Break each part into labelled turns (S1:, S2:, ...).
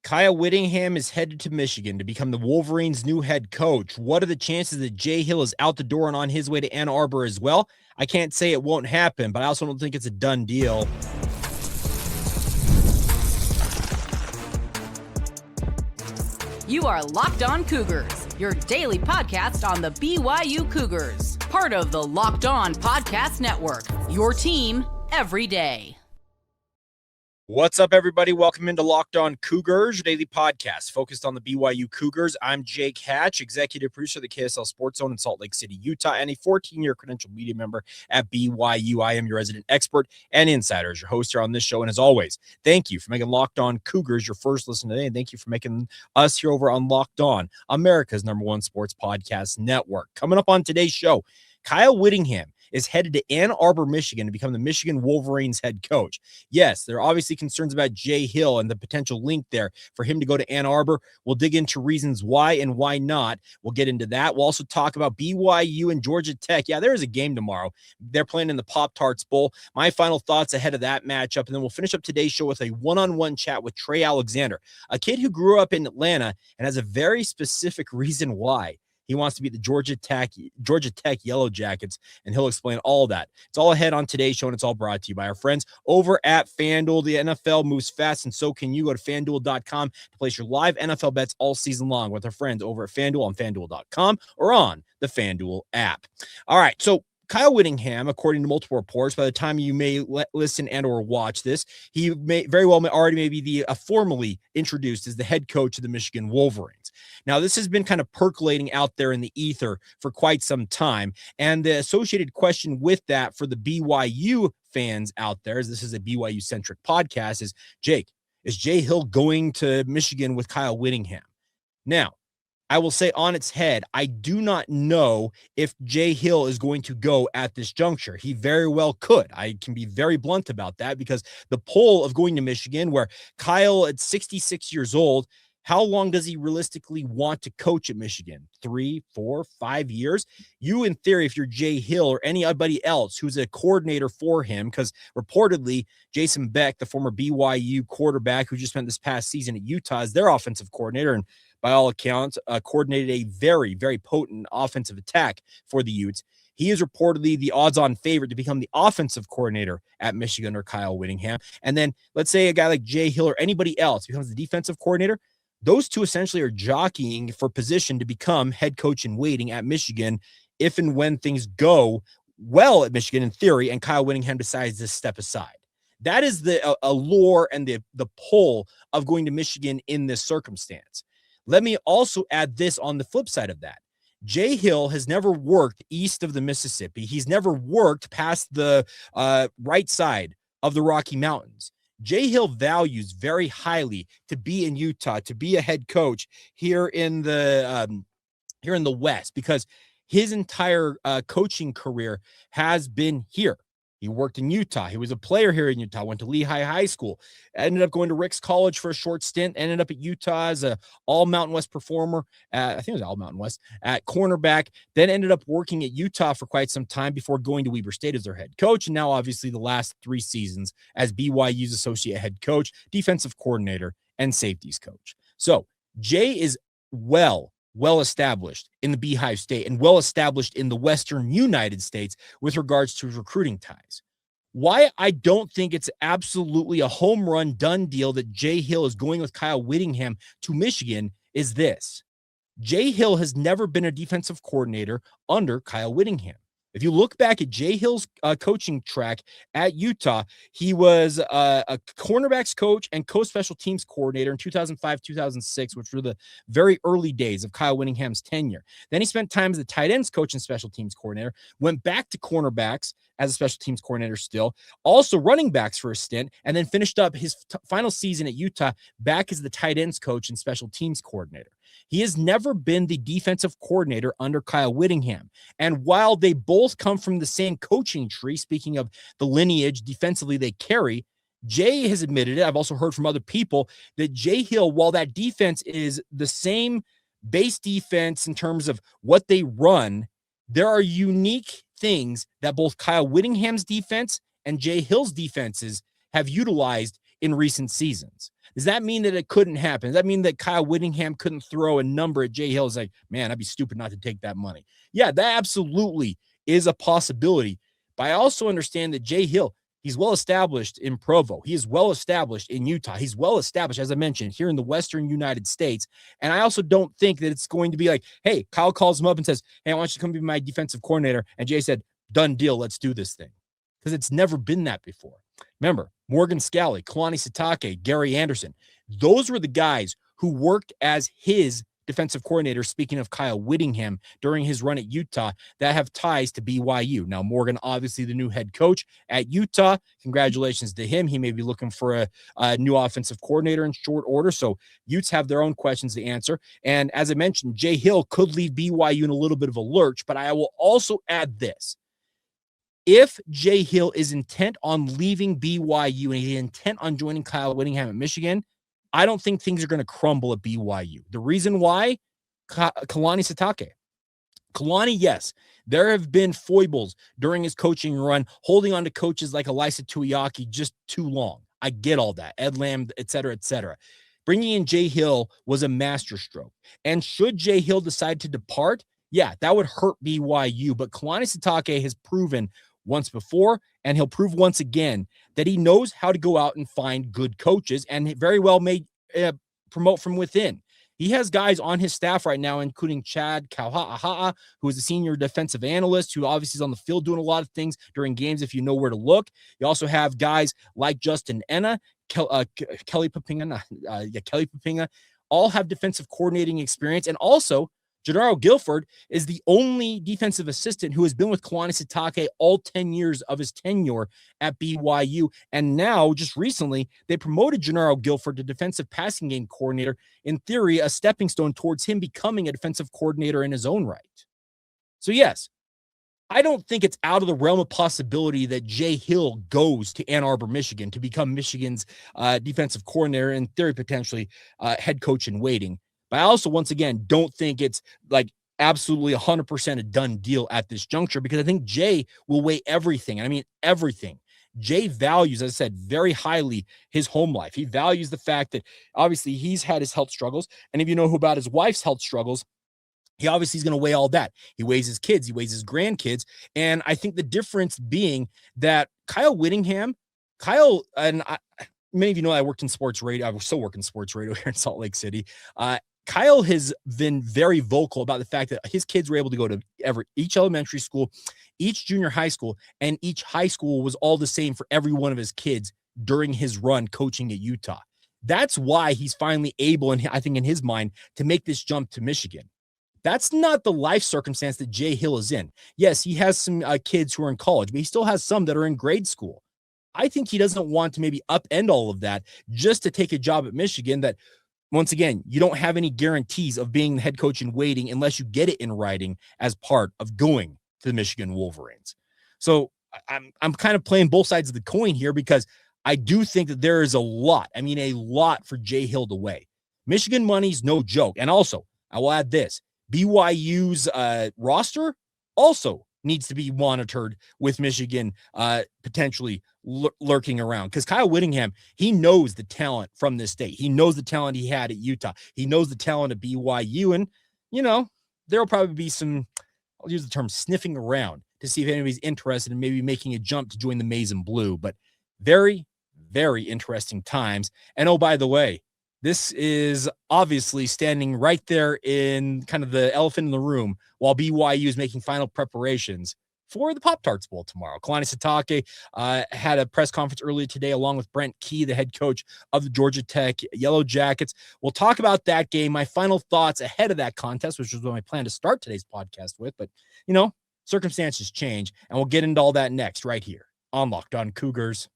S1: Kyle Whittingham is headed to Michigan to become the Wolverines' new head coach. What are the chances that Jay Hill is out the door and on his way to Ann Arbor as well? I can't say it won't happen, but I also don't think it's a done deal.
S2: You are Locked On Cougars, your daily podcast on the BYU Cougars. Part of the Locked On Podcast Network, your team every day.
S1: What's up, everybody? Welcome into Locked On Cougars, your daily podcast focused on the BYU Cougars. I'm Jake Hatch, executive producer of the KSL Sports Zone in Salt Lake City, Utah, and a 14-year credentialed media member at BYU. I am your resident expert and insider as your host here on this show. And as always, thank you for making Locked On Cougars your first listen today. And thank you for making us here over on Locked On, America's #1 sports podcast network. Coming up on today's show, Kyle Whittingham is headed to Ann Arbor, Michigan to become the Michigan Wolverines head coach. Yes, there are obviously concerns about Jay Hill and the potential link there for him to go to Ann Arbor. We'll dig into reasons why and why not. We'll get into that. We'll also talk about BYU and Georgia Tech. Yeah, there is a game tomorrow. They're playing in the Pop-Tarts Bowl. My final thoughts ahead of that matchup, and then we'll finish up today's show with a one-on-one chat with Trey Alexander, a kid who grew up in Atlanta and has a very specific reason why he wants to be the Georgia Tech Yellow Jackets, and he'll explain all that. It's all ahead on today's show, and it's all brought to you by our friends over at FanDuel. The NFL moves fast, and so can you. Go to FanDuel.com to place your live NFL bets all season long with our friends over at FanDuel on FanDuel.com or on the FanDuel app. All right, so Kyle Whittingham, according to multiple reports, by the time you may listen and or watch this, he may very well already be formally introduced as the head coach of the Michigan Wolverines. Now, this has been kind of percolating out there in the ether for quite some time, and the associated question with that for the BYU fans out there, as this is a BYU-centric podcast, is, Jake, is Jay Hill going to Michigan with Kyle Whittingham? Now, I will say on its head, I do not know if Jay Hill is going to go at this juncture. He very well could. I can be very blunt about that because the poll of going to Michigan, where Kyle at 66 years old, how long does he realistically want to coach at Michigan? 3, 4, 5 years? You, in theory, if you're Jay Hill or anybody else who's a coordinator for him, because reportedly Jason Beck, the former BYU quarterback who just spent this past season at Utah, is their offensive coordinator, and by all accounts, coordinated a very, very potent offensive attack for the Utes. He is reportedly the odds-on favorite to become the offensive coordinator at Michigan or Kyle Whittingham. And then let's say a guy like Jay Hill or anybody else becomes the defensive coordinator. Those two essentially are jockeying for position to become head coach in waiting at Michigan if and when things go well at Michigan in theory and Kyle Whittingham decides to step aside. That is the allure and the pull of going to Michigan in this circumstance. Let me also add this on the flip side of that. Jay Hill has never worked east of the Mississippi. He's never worked past the right side of the Rocky Mountains. Jay Hill values very highly to be in Utah, to be a head coach here in the West, because his entire coaching career has been here. He worked in Utah. He was a player here in Utah, went to Lehigh High School, ended up going to Rick's College for a short stint, ended up at Utah as a all Mountain West performer. I think it was all Mountain West at cornerback, then ended up working at Utah for quite some time before going to Weber State as their head coach. And now obviously the last 3 seasons as BYU's associate head coach, defensive coordinator, and safeties coach. So Jay is well established in the Beehive State and well established in the Western United States with regards to his recruiting ties. Why I don't think it's absolutely a home run done deal that Jay Hill is going with Kyle Whittingham to Michigan is this. Jay Hill has never been a defensive coordinator under Kyle Whittingham. If you look back at Jay Hill's coaching track at Utah, he was a cornerbacks coach and co-special teams coordinator in 2005, 2006, which were the very early days of Kyle Whittingham's tenure. Then he spent time as the tight ends coach and special teams coordinator, went back to cornerbacks as a special teams coordinator still, also running backs for a stint, and then finished up his final season at Utah back as the tight ends coach and special teams coordinator. He has never been the defensive coordinator under Kyle Whittingham. And while they both come from the same coaching tree, speaking of the lineage defensively they carry, Jay has admitted it. I've also heard from other people that Jay Hill, while that defense is the same base defense in terms of what they run, there are unique things that both Kyle Whittingham's defense and Jay Hill's defenses have utilized in recent seasons. Does that mean that it couldn't happen? Does that mean that Kyle Whittingham couldn't throw a number at Jay Hill? It's like, man, I'd be stupid not to take that money. Yeah, that absolutely is a possibility. But I also understand that Jay Hill, he's well established in Provo. He is well established in Utah. He's well established, as I mentioned, here in the Western United States. And I also don't think that it's going to be like, hey, Kyle calls him up and says, hey, I want you to come be my defensive coordinator. And Jay said, done deal. Let's do this thing. Because it's never been that before. Remember, Morgan Scalley, Kalani Sitake, Gary Anderson. Those were the guys who worked as his defensive coordinator, speaking of Kyle Whittingham, during his run at Utah, that have ties to BYU. Now, Morgan, obviously the new head coach at Utah. Congratulations to him. He may be looking for a new offensive coordinator in short order. So Utes have their own questions to answer. And as I mentioned, Jay Hill could leave BYU in a little bit of a lurch, but I will also add this. If Jay Hill is intent on leaving BYU and he's intent on joining Kyle Whittingham at Michigan, I don't think things are going to crumble at BYU. The reason why, Kalani Sitake. Kalani, yes, there have been foibles during his coaching run, holding on to coaches like Elisa Tuiaki just too long. I get all that. Ed Lamb, et cetera, et cetera. Bringing in Jay Hill was a masterstroke. And should Jay Hill decide to depart, yeah, that would hurt BYU. But Kalani Sitake has proven once before, and he'll prove once again that he knows how to go out and find good coaches and very well may promote from within. He has guys on his staff right now, including Chad Kauha'aha'a, who is a senior defensive analyst, who obviously is on the field doing a lot of things during games if you know where to look. You also have guys like Justin Enna, Kelly Papinga, all have defensive coordinating experience. And also, Gennaro Guilford is the only defensive assistant who has been with Kalani Sitake all 10 years of his tenure at BYU. And now, just recently, they promoted Gennaro Guilford to defensive passing game coordinator. In theory, a stepping stone towards him becoming a defensive coordinator in his own right. So yes, I don't think it's out of the realm of possibility that Jay Hill goes to Ann Arbor, Michigan to become Michigan's defensive coordinator, in theory, potentially head coach in waiting. But I also, once again, don't think it's like absolutely 100% a done deal at this juncture, because I think Jay will weigh everything. And I mean, everything. Jay values, as I said, very highly his home life. He values the fact that obviously he's had his health struggles. And if you know who about his wife's health struggles, he obviously is going to weigh all that. He weighs his kids. He weighs his grandkids. And I think the difference being that Kyle Whittingham, many of you know I worked in sports radio. I still work in sports radio here in Salt Lake City. Kyle has been very vocal about the fact that his kids were able to go to each elementary school, each junior high school, and each high school was all the same for every one of his kids during his run coaching at Utah. That's why he's finally able, and I think in his mind, to make this jump to Michigan. That's not the life circumstance that Jay Hill is in. Yes, he has some kids who are in college, but he still has some that are in grade school. I think he doesn't want to maybe upend all of that just to take a job at Michigan that, once again, you don't have any guarantees of being the head coach in waiting unless you get it in writing as part of going to the Michigan Wolverines. So I'm kind of playing both sides of the coin here, because I do think that there is a lot for Jay Hill to weigh. Michigan money's no joke. And also, I will add this, BYU's roster also needs to be monitored with Michigan potentially lurking around, because Kyle Whittingham, he knows the talent from this state. He knows the talent he had at Utah. He knows the talent at BYU. And, there'll probably be some, I'll use the term, sniffing around to see if anybody's interested in maybe making a jump to join the Maize and Blue. But very, very interesting times. And oh, by the way, this is obviously standing right there in kind of the elephant in the room while BYU is making final preparations for the Pop-Tarts Bowl tomorrow. Kalani Sitake had a press conference earlier today along with Brent Key, the head coach of the Georgia Tech Yellow Jackets. We'll talk about that game, my final thoughts ahead of that contest, which was what I plan to start today's podcast with. But, circumstances change, and we'll get into all that next right here on Locked On Cougars.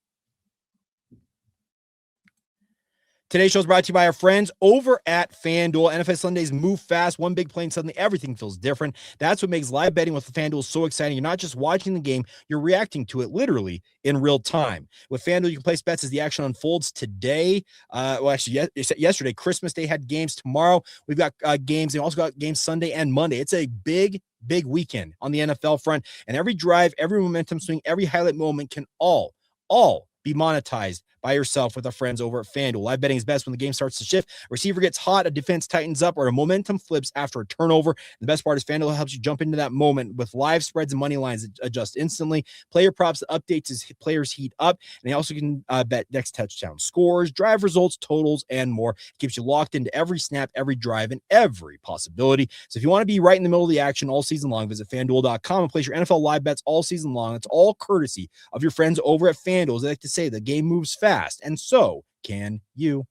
S1: Today's show is brought to you by our friends over at FanDuel. NFL Sundays move fast. One big play and suddenly everything feels different. That's what makes live betting with FanDuel so exciting. You're not just watching the game, you're reacting to it literally in real time. With FanDuel, you can place bets as the action unfolds today. Yesterday, Christmas Day had games. Tomorrow, we've got games. And also got games Sunday and Monday. It's a big weekend on the NFL front. And every drive, every momentum swing, every highlight moment can all be monetized by yourself with our friends over at FanDuel. Live betting is best when the game starts to shift, a receiver gets hot, a defense tightens up, or a momentum flips after a turnover. The best part is FanDuel helps you jump into that moment with live spreads and money lines that adjust instantly. Player props updates as players heat up, and they also can bet next touchdown scores, drive results, totals, and more. It keeps you locked into every snap, every drive, and every possibility. So if you want to be right in the middle of the action all season long, visit FanDuel.com and place your NFL live bets all season long. It's all courtesy of your friends over at FanDuel. As they like to say, the game moves fast, and so can you.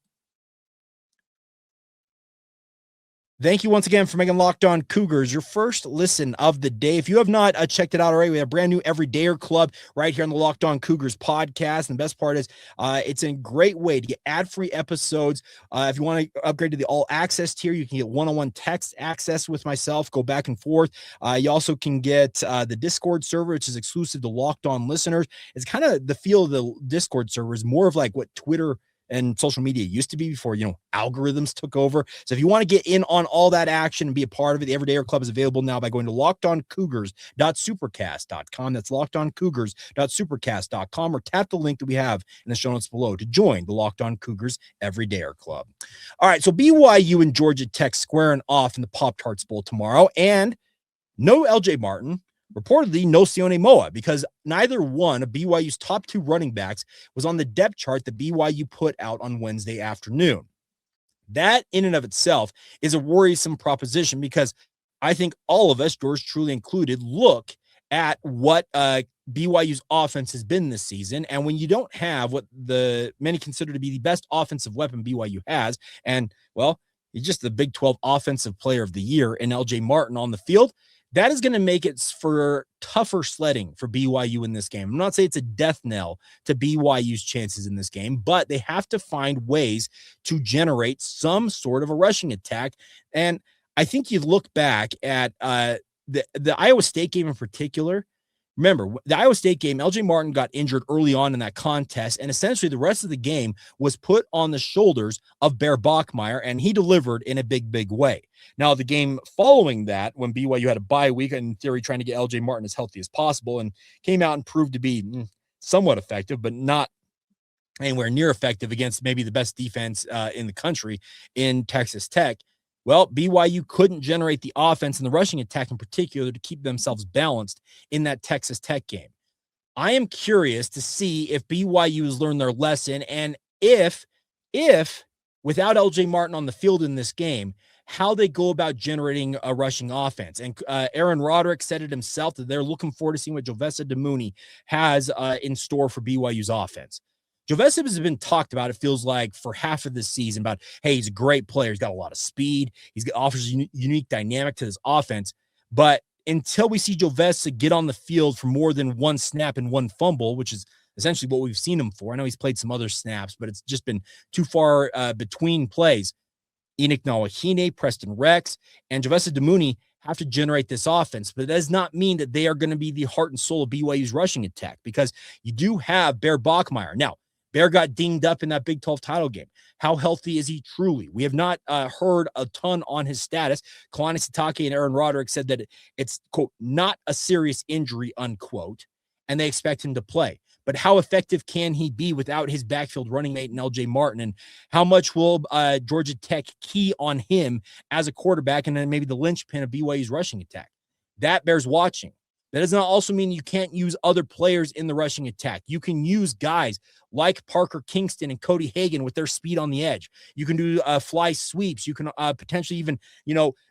S1: Thank you once again for making Locked On Cougars your first listen of the day. If you have not checked it out already, we have a brand new Everydayer Club right here on the Locked On Cougars podcast. And the best part is it's a great way to get ad-free episodes. If you want to upgrade to the all access tier, you can get one-on-one text access with myself, go back and forth. You also can get the Discord server, which is exclusive to Locked On listeners. It's kind of the feel of the Discord server is more of like what Twitter and social media used to be before, algorithms took over. So if you want to get in on all that action and be a part of it, the Everydayer Club is available now by going to lockedoncougars.supercast.com. That's lockedoncougars.supercast.com, or tap the link that we have in the show notes below to join the Locked On Cougars Everydayer Club. All right, so BYU and Georgia Tech squaring off in the Pop-Tarts Bowl tomorrow, and no LJ Martin. Reportedly, no Sione Moa, because neither one of BYU's top two running backs was on the depth chart that BYU put out on Wednesday afternoon. That, in and of itself, is a worrisome proposition, because I think all of us, yours truly included, look at what BYU's offense has been this season. And when you don't have what the many consider to be the best offensive weapon BYU has, and, well, he's just the Big 12 Offensive Player of the Year in LJ Martin on the field, that is going to make it for tougher sledding for BYU in this game. I'm not saying it's a death knell to BYU's chances in this game, but they have to find ways to generate some sort of a rushing attack. And I think you look back at the Iowa State game in particular. Remember, the Iowa State game, LJ Martin got injured early on in that contest, and essentially the rest of the game was put on the shoulders of Bear Bachmeier, and he delivered in a big, big way. Now, the game following that, when BYU had a bye week, in theory trying to get LJ Martin as healthy as possible, and came out and proved to be somewhat effective, but not anywhere near effective against maybe the best defense in the country in Texas Tech. Well, BYU couldn't generate the offense and the rushing attack in particular to keep themselves balanced in that Texas Tech game. I am curious to see if BYU has learned their lesson, and if without LJ Martin on the field in this game, how they go about generating a rushing offense. And Aaron Roderick said it himself that they're looking forward to seeing what Jovesa Damuni has in store for BYU's offense. Jovesa has been talked about, it feels like, for half of this season about, hey, he's a great player. He's got a lot of speed. He offers a unique dynamic to this offense. But until we see Jovesa get on the field for more than one snap and one fumble, which is essentially what we've seen him for. I know he's played some other snaps, but it's just been too far between plays. Enoch Nawahine, Preston Rex, and Jovesa Damuni have to generate this offense, but it does not mean that they are going to be the heart and soul of BYU's rushing attack, because you do have Bear Bachmeier. Now, Bear got dinged up in that Big 12 title game. How healthy is he truly? We have not heard a ton on his status. Kalani Sitake and Aaron Roderick said that it's, quote, not a serious injury, unquote, and they expect him to play. But how effective can he be without his backfield running mate and LJ Martin? And how much will Georgia Tech key on him as a quarterback and then maybe the linchpin of BYU's rushing attack? That bears watching. That does not also mean you can't use other players in the rushing attack. You can use guys like Parker Kingston and Cody Hagan with their speed on the edge. You can do fly sweeps. You can potentially even,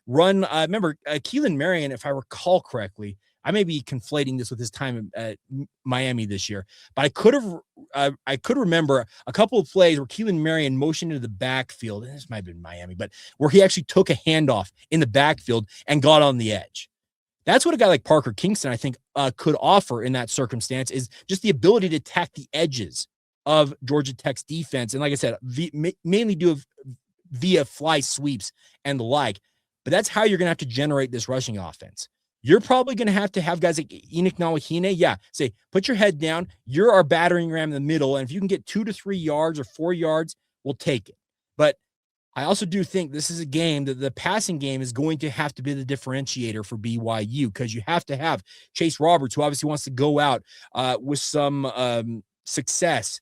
S1: run. Remember, Keelan Marion, if I recall correctly, I may be conflating this with his time at Miami this year, but I could remember a couple of plays where Keelan Marion motioned into the backfield. And this might have been Miami, but where he actually took a handoff in the backfield and got on the edge. That's what a guy like Parker Kingston, I think, could offer in that circumstance, is just the ability to attack the edges of Georgia Tech's defense. And like I said, mainly do it via fly sweeps and the like. But that's how you're going to have to generate this rushing offense. You're probably going to have guys like Enoch Nawahine. Yeah, say, put your head down. You're our battering ram in the middle. And if you can get 2 to 3 yards or 4 yards, we'll take it. But I also do think this is a game that the passing game is going to have to be the differentiator for BYU, because you have to have Chase Roberts, who obviously wants to go out with some success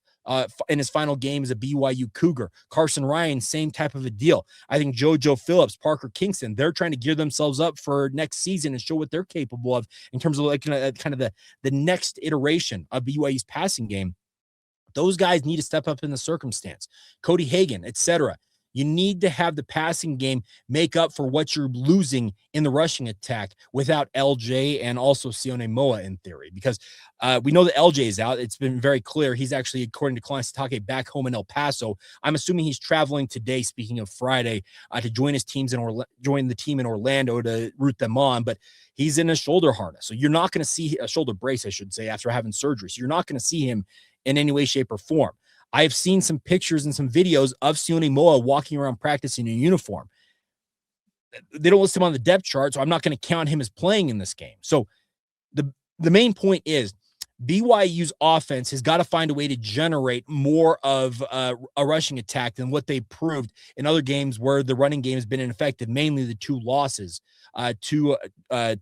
S1: in his final game as a BYU Cougar. Carson Ryan, same type of a deal. I think JoJo Phillips, Parker Kingston, they're trying to gear themselves up for next season and show what they're capable of in terms of like kind of the next iteration of BYU's passing game. Those guys need to step up in the circumstance. Cody Hagan, etc. You need to have the passing game make up for what you're losing in the rushing attack without LJ and also Sione Moa in theory, because we know that LJ is out. It's been very clear. He's actually, according to Kalani Sitake, back home in El Paso. I'm assuming he's traveling today, speaking of Friday, to join his teams join the team in Orlando to root them on, but he's in a shoulder harness. So you're not going to see a shoulder brace, I should say, after having surgery. So you're not going to see him in any way, shape, or form. I've seen some pictures and some videos of Sione Moa walking around practicing in uniform. They don't list him on the depth chart, so I'm not going to count him as playing in this game. So the main point is BYU's offense has got to find a way to generate more of a rushing attack than what they proved in other games where the running game has been ineffective, mainly the 2 losses to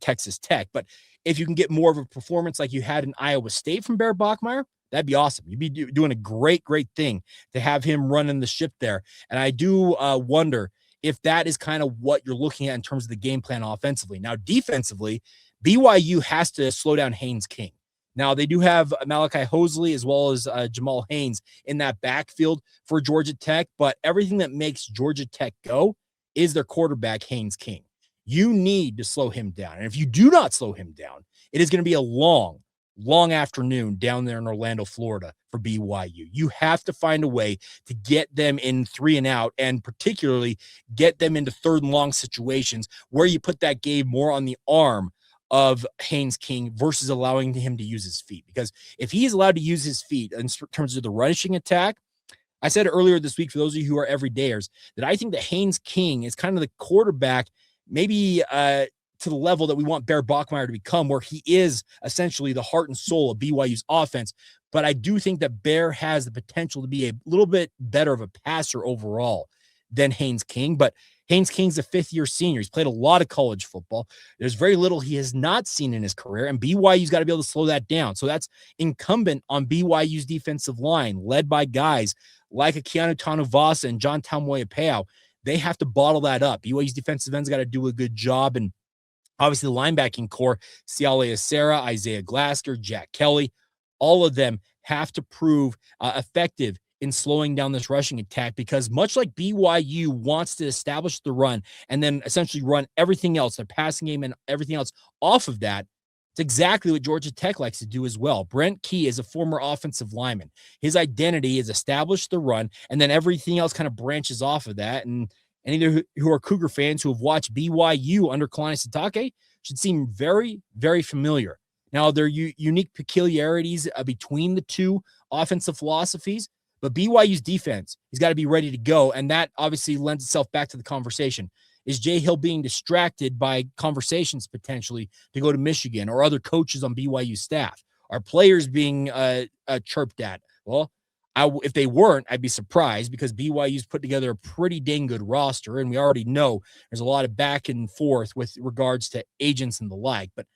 S1: Texas Tech. But if you can get more of a performance like you had in Iowa State from Bear Bachmeier, that'd be awesome. You'd be doing a great thing to have him running the ship there. And I do wonder if that is kind of what you're looking at in terms of the game plan offensively. Now, defensively, BYU has to slow down Haynes King. Now, they do have Malachi Hosley as well as Jamal Haynes in that backfield for Georgia Tech, but everything that makes Georgia Tech go is their quarterback, Haynes King. You need to slow him down. And if you do not slow him down, it is going to be a long afternoon down there in Orlando, Florida for BYU. You have to find a way to get them in 3 and out, and particularly get them into 3rd and long situations where you put that game more on the arm of Haynes King versus allowing him to use his feet. Because if he is allowed to use his feet in terms of the rushing attack, I said earlier this week, for those of you who are everydayers, that I think that Haynes King is kind of the quarterback, maybe to the level that we want Bear Bachmeier to become, where he is essentially the heart and soul of BYU's offense. But I do think that Bear has the potential to be a little bit better of a passer overall than Haynes King. But Haynes King's a 5th-year senior. He's played a lot of college football. There's very little he has not seen in his career, and BYU's got to be able to slow that down. So that's incumbent on BYU's defensive line, led by guys like a Keanu Tanuvasa and John Tamoya-Peau. They have to bottle that up. BYU's defensive end's got to do a good job, and obviously the linebacking core, Siale Acera, Isaiah Glasker, Jack Kelly, all of them have to prove effective in slowing down this rushing attack, because much like BYU wants to establish the run and then essentially run everything else, their passing game and everything else off of that, it's exactly what Georgia Tech likes to do as well. Brent Key is a former offensive lineman. His identity is establish the run, and then everything else kind of branches off of that. And any who are Cougar fans who have watched BYU under Kalani Sitake should seem very, very familiar. Now, there are unique peculiarities between the 2 offensive philosophies, but BYU's defense has got to be ready to go, and that obviously lends itself back to the conversation. Is Jay Hill being distracted by conversations potentially to go to Michigan or other coaches on BYU staff? Are players being chirped at? Well, if they weren't, I'd be surprised, because BYU's put together a pretty dang good roster, and we already know there's a lot of back and forth with regards to agents and the like. But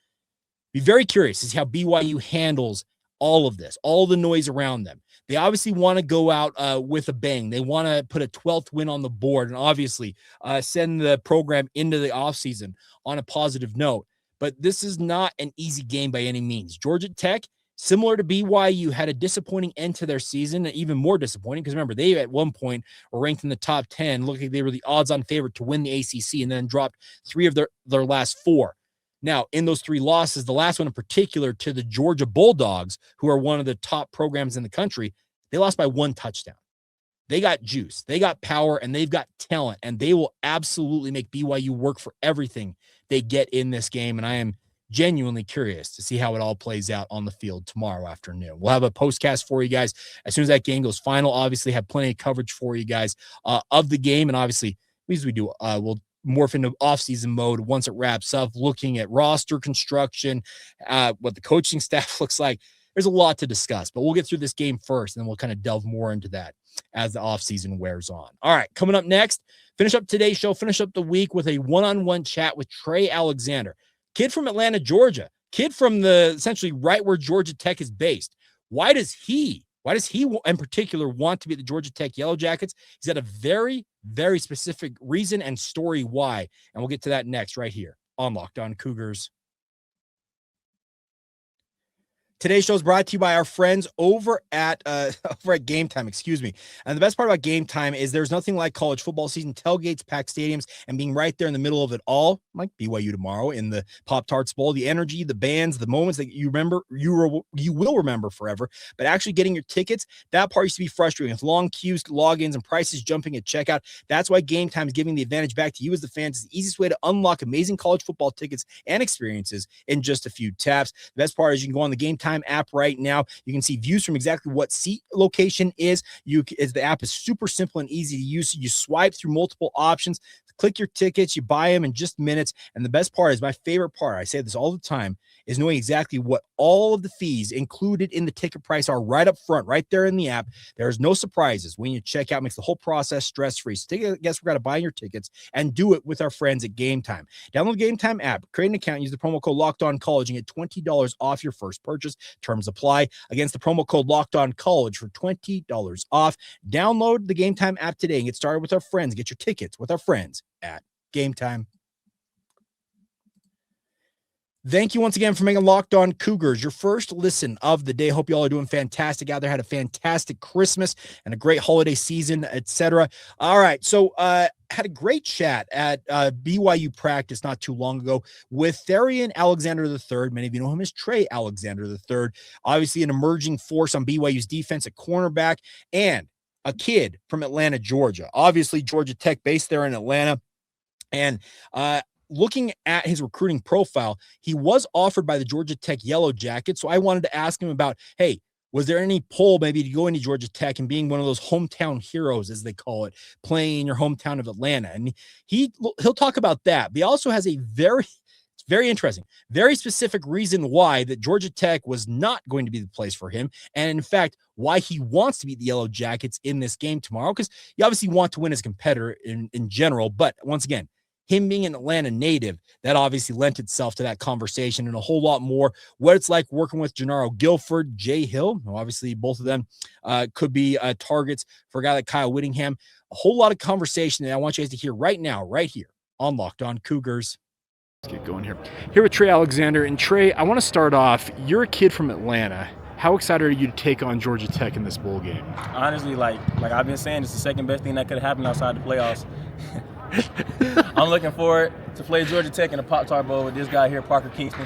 S1: be very curious to see how BYU handles all of this, all the noise around them. They obviously want to go out with a bang. They want to put a 12th win on the board and obviously send the program into the offseason on a positive note. But this is not an easy game by any means. Georgia Tech, similar to BYU, had a disappointing end to their season, and even more disappointing because, remember, they at one point were ranked in the top 10, looking like they were the odds-on favorite to win the ACC, and then dropped 3 of their last 4. Now, in those 3 losses, the last one in particular to the Georgia Bulldogs, who are one of the top programs in the country, they lost by 1 touchdown. They got juice, they got power, and they've got talent, and they will absolutely make BYU work for everything they get in this game. And I am genuinely curious to see how it all plays out on the field tomorrow afternoon. We'll have a postcast for you guys as soon as that game goes final. Obviously, have plenty of coverage for you guys of the game, and obviously, as we do, we'll morph into off-season mode once it wraps up, looking at roster construction, what the coaching staff looks like. There's a lot to discuss, but we'll get through this game first, and then we'll kind of delve more into that as the offseason wears on. All right, coming up next, finish up today's show, finish up the week with a one-on-one chat with Trey Alexander, kid from Atlanta, Georgia, kid from the essentially right where Georgia Tech is based. Why does he Why does he in particular want to be at the Georgia Tech Yellow Jackets? He's got a very, very specific reason and story why. And we'll get to that next right here on Locked On Cougars. Today's show is brought to you by our friends over at GameTime, excuse me. And the best part about GameTime is there's nothing like college football season, tailgates, packed stadiums, and being right there in the middle of it all, like BYU tomorrow in the Pop-Tarts Bowl, the energy, the bands, the moments that you remember, you will remember forever. But actually getting your tickets, that part used to be frustrating with long queues, logins, and prices jumping at checkout. That's why GameTime is giving the advantage back to you as the fans. It's the easiest way to unlock amazing college football tickets and experiences in just a few taps. The best part is you can go on the GameTime app right now. You can see views from exactly what seat location is. The app is super simple and easy to use. So you swipe through multiple options, click your tickets, you buy them in just minutes. And the best part is my favorite part, I say this all the time, is knowing exactly what all of the fees included in the ticket price are right up front, right there in the app. There's no surprises when you check out. Makes the whole process stress-free. So take a guess, we're going to buy your tickets and do it with our friends at GameTime. Download the GameTime app, create an account, use the promo code LOCKEDONCollege and get $20 off your first purchase. Terms apply. Against the promo code LOCKEDONCollege for $20 off. Download the GameTime app today and get started with our friends. Get your tickets with our friends at GameTime. Thank you once again for making Locked On Cougars your first listen of the day. Hope you all are doing fantastic out there. Had a fantastic Christmas and a great holiday season, etc. All right, so had a great chat at BYU practice not too long ago with Trey Alexander III. Many of you know him as Trey Alexander III. Obviously an emerging force on BYU's defense at cornerback and a kid from Atlanta, Georgia. Obviously Georgia Tech based there in Atlanta. And looking at his recruiting profile, he was offered by the Georgia Tech Yellow Jackets. So I wanted to ask him about, hey, was there any pull maybe to go into Georgia Tech and being one of those hometown heroes, as they call it, playing in your hometown of Atlanta? And he'll talk about that. But he also has a very interesting, very specific reason why that Georgia Tech was not going to be the place for him. And in fact, why he wants to beat the Yellow Jackets in this game tomorrow, because you obviously want to win as a competitor in general. But once again, him being an Atlanta native, that obviously lent itself to that conversation and a whole lot more. What it's like working with Gennaro Guilford, Jay Hill. Obviously, both of them could be targets for a guy like Kyle Whittingham. A whole lot of conversation that I want you guys to hear right now, right here on Locked On Cougars. Let's get going here. Here with Trey Alexander. And Trey, I want to start off. You're a kid from Atlanta. How excited are you to take on Georgia Tech in this bowl game?
S3: Honestly, like I've been saying, it's the second best thing that could have happened outside the playoffs. I'm looking forward to play Georgia Tech in the Pop-Tart Bowl with this guy here, Parker Kingston.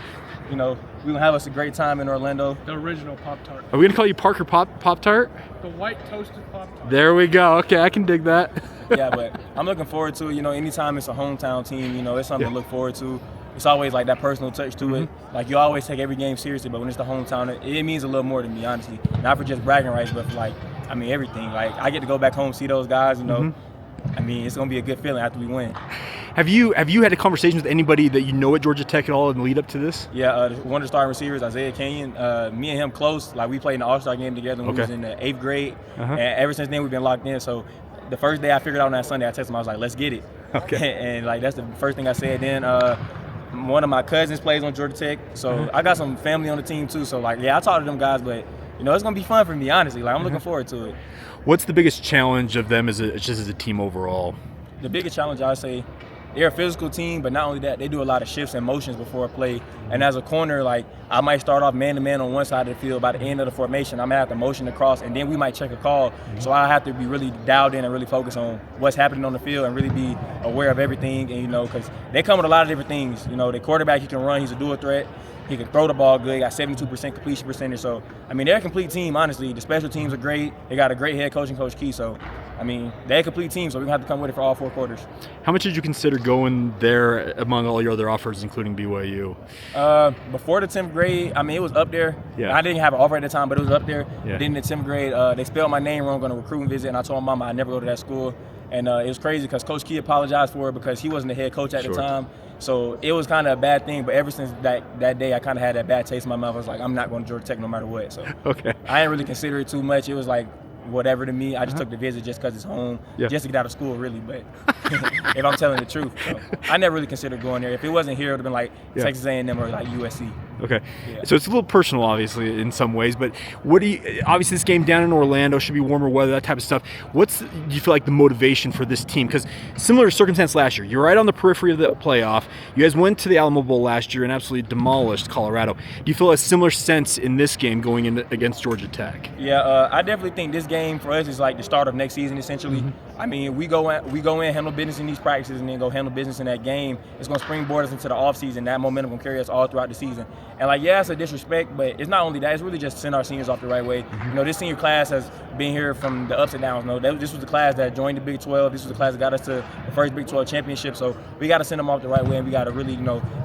S3: You know, we're going to have us a great time in Orlando.
S4: The original Pop-Tart.
S1: Are we going to call you Parker Pop-Tart?
S4: The white toasted Pop-Tart.
S1: There we go. Okay, I can dig that.
S3: Yeah, but I'm looking forward to it. You know, anytime it's a hometown team, you know, it's something to look forward to. It's always like that personal touch to it. Like, you always take every game seriously, but when it's the hometown, it means a little more to me, honestly. Not for just bragging rights, but for, like, I mean, everything. Like, I get to go back home, see those guys, you know. I mean, it's going to be a good feeling after we win.
S1: Have you had a conversation with anybody that you know at Georgia Tech at all in the lead up to this?
S3: Yeah, one of the starting receivers, Isaiah Kenyon. Me and him close. Like, we played in the All-Star game together when we was in the 8th grade. And ever since then, we've been locked in. So the first day I figured out on that Sunday, I texted him. I was like, let's get it. Okay. And like, that's the first thing I said. Then one of my cousins plays on Georgia Tech. So I got some family on the team too. So, like, yeah, I talked to them guys. But, you know, it's going to be fun for me, honestly. Like, I'm looking forward to it.
S1: What's the biggest challenge of them just as a team overall?
S3: The biggest challenge, I would say, they're a physical team, but not only that, they do a lot of shifts and motions before a play. And as a corner, like, I might start off man-to-man on one side of the field. By the end of the formation, I might have to motion across, and then we might check a call. So I have to be really dialed in and really focus on what's happening on the field and really be aware of everything. And, you know, because they come with a lot of different things. You know, the quarterback, he can run, he's a dual threat. He can throw the ball good. He got 72% completion percentage. So, I mean, they're a complete team, honestly. The special teams are great. They got a great head coach and Coach Key. So, I mean, they're a complete team, so we're going to have to come with it for all 4 quarters.
S1: How much did you consider going there among all your other offers, including BYU?
S3: Before the 10th grade, I mean, it was up there.
S1: Yeah.
S3: I didn't have an offer at the time, but it was up there.
S1: Yeah.
S3: Then in the 10th grade, they spelled my name wrong on a recruiting visit, and I told my mama I'd never go to that school. And it was crazy because Coach Key apologized for it because he wasn't the head coach at the time. So it was kind of a bad thing, but ever since that day, I kind of had that bad taste in my mouth. I was like, I'm not going to Georgia Tech no matter what. So I didn't really consider it too much. It was like whatever to me. I just took the visit just because it's home, just to get out of school, really. But if I'm telling the truth, so I never really considered going there. If it wasn't here, it would have been like Texas A&M or like USC.
S5: Okay.
S3: Yeah.
S5: So it's a little personal, obviously, in some ways, but obviously this game down in Orlando should be warmer weather, that type of stuff. Do you feel like the motivation for this team? Because similar circumstance last year, you're right on the periphery of the playoff. You guys went to the Alamo Bowl last year and absolutely demolished Colorado. Do you feel a similar sense in this game going in against Georgia Tech?
S3: Yeah, I definitely think this game for us is like the start of next season, essentially.
S5: Mm-hmm.
S3: I mean, we go in, handle business in these practices, and then go handle business in that game. It's going to springboard us into the offseason. That momentum will carry us all throughout the season. And it's a disrespect, but it's not only that. It's really just to send our seniors off the right way.
S5: Mm-hmm.
S3: This senior class has been here from the ups and downs. This was the class that joined the Big 12. This was the class that got us to the first Big 12 championship. So we got to send them off the right way, and we got to really,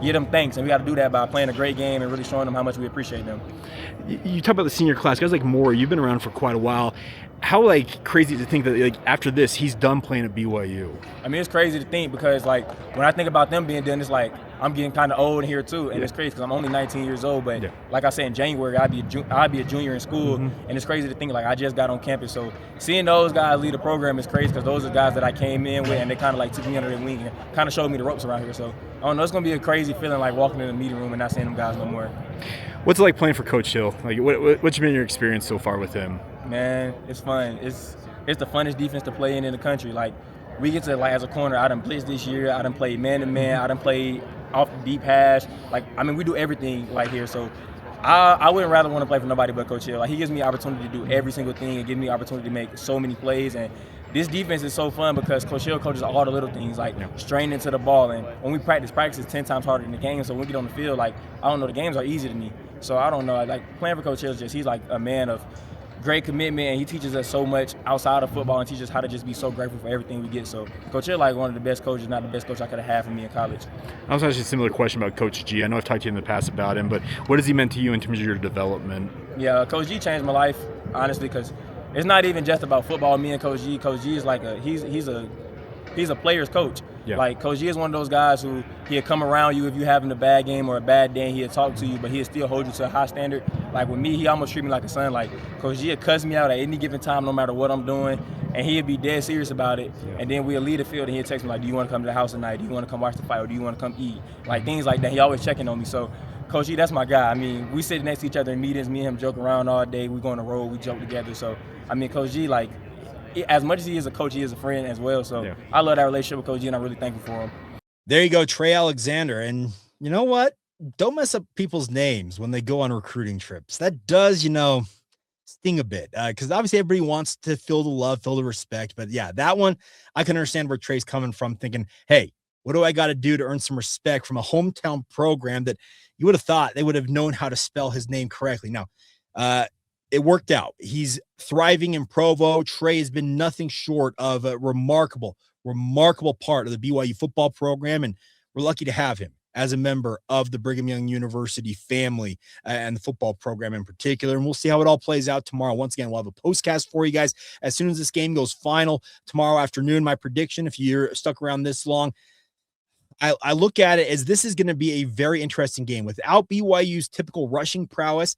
S3: give them thanks. And we got to do that by playing a great game and really showing them how much we appreciate them.
S5: You talk about the senior class. Guys like Moore, you've been around for quite a while. How crazy to think that after this he's done playing at BYU?
S3: I mean, it's crazy to think because when I think about them being done, it's like I'm getting kind of old here too, and it's crazy because I'm only 19 years old. But like I said, in January I'd be a junior in school, and it's crazy to think I just got on campus. So seeing those guys lead the program is crazy because those are guys that I came in with, and they kind of took me under their wing and kind of showed me the ropes around here. So I don't know, it's gonna be a crazy feeling walking in the meeting room and not seeing them guys no more.
S5: What's it like playing for Coach Hill? What's been your experience so far with him?
S3: Man, it's fun. It's the funnest defense to play in the country. We get to, as a corner, I done blitz this year. I done played man-to-man. I done played off the deep hash. We do everything here. So I wouldn't rather want to play for nobody but Coach Hill. He gives me the opportunity to do every single thing and give me the opportunity to make so many plays. And this defense is so fun because Coach Hill coaches all the little things, straining into the ball. And when we practice is 10 times harder than the game. So when we get on the field, I don't know, the games are easy to me. So I don't know. Playing for Coach Hill is he's a man of great commitment, and he teaches us so much outside of football and teaches us how to just be so grateful for everything we get. So Coach Hill, one of the best coaches, not the best coach I could have had for me in college.
S5: I was actually a similar question about Coach G. I know I've talked to you in the past about him, but what has he meant to you in terms of your development?
S3: Yeah, Coach G changed my life, honestly, because it's not even just about football. Me and Coach G. Coach G is he's a player's coach.
S5: Yeah.
S3: Coach G is one of those guys who he'll come around you if you're having a bad game or a bad day, and he'll talk to you, but he'll still hold you to a high standard. With me, he almost treat me like a son. Coach G will cuss me out at any given time, no matter what I'm doing, and he'll be dead serious about it. Yeah. And then we'll leave the field, and he'll text me do you want to come to the house tonight? Do you want to come watch the fight, or do you want to come eat? Things like that. He always checking on me. So Coach G, that's my guy. I mean, we sit next to each other in meetings. Me and him joke around all day. We go on the road. We joke together. So I mean, Coach G, as much as he is a coach, he is a friend as well. So I love that relationship with Coach G, and I'm really thankful for him.
S1: There you go, Trey Alexander. And you know what? Don't mess up people's names when they go on recruiting trips. That does, sting a bit. Because obviously everybody wants to feel the love, feel the respect. But yeah, that one, I can understand where Trey's coming from, thinking, hey, what do I got to do to earn some respect from a hometown program that you would have thought they would have known how to spell his name correctly. Now, it worked out. He's thriving in Provo. Trey has been nothing short of a remarkable part of the BYU football program, and we're lucky to have him as a member of the Brigham Young University family and the football program in particular. And we'll see how it all plays out tomorrow. Once again, we'll have a postcast for you guys as soon as this game goes final tomorrow afternoon. My prediction, if you're stuck around this long, I look at it as this is going to be a very interesting game. Without BYU's typical rushing prowess,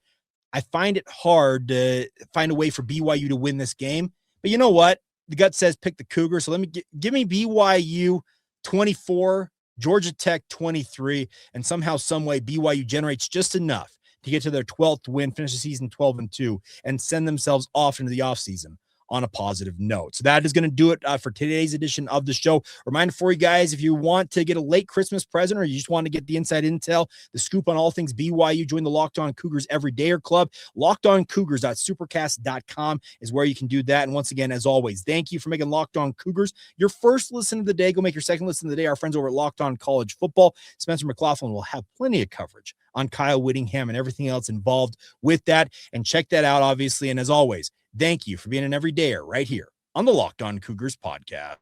S1: I find it hard to find a way for BYU to win this game. But you know what? The gut says pick the Cougars. So let me give me BYU 24, Georgia Tech 23, and somehow, some way, BYU generates just enough to get to their 12th win, finish the season 12-2, and send themselves off into the offseason on a positive note. So that is going to do it for today's edition of the show. Reminder for you guys, if you want to get a late Christmas present or you just want to get the inside intel, the scoop on all things BYU, join the Locked On Cougars Everydayer Club. LockedOnCougars.supercast.com is where you can do that. And once again, as always, thank you for making Locked On Cougars your first listen of the day. Go make your second listen of the day. Our friends over at Locked On College Football, Spencer McLaughlin, will have plenty of coverage on Kyle Whittingham and everything else involved with that. And check that out, obviously. And as always, thank you for being an everydayer right here on the Locked On Cougars podcast.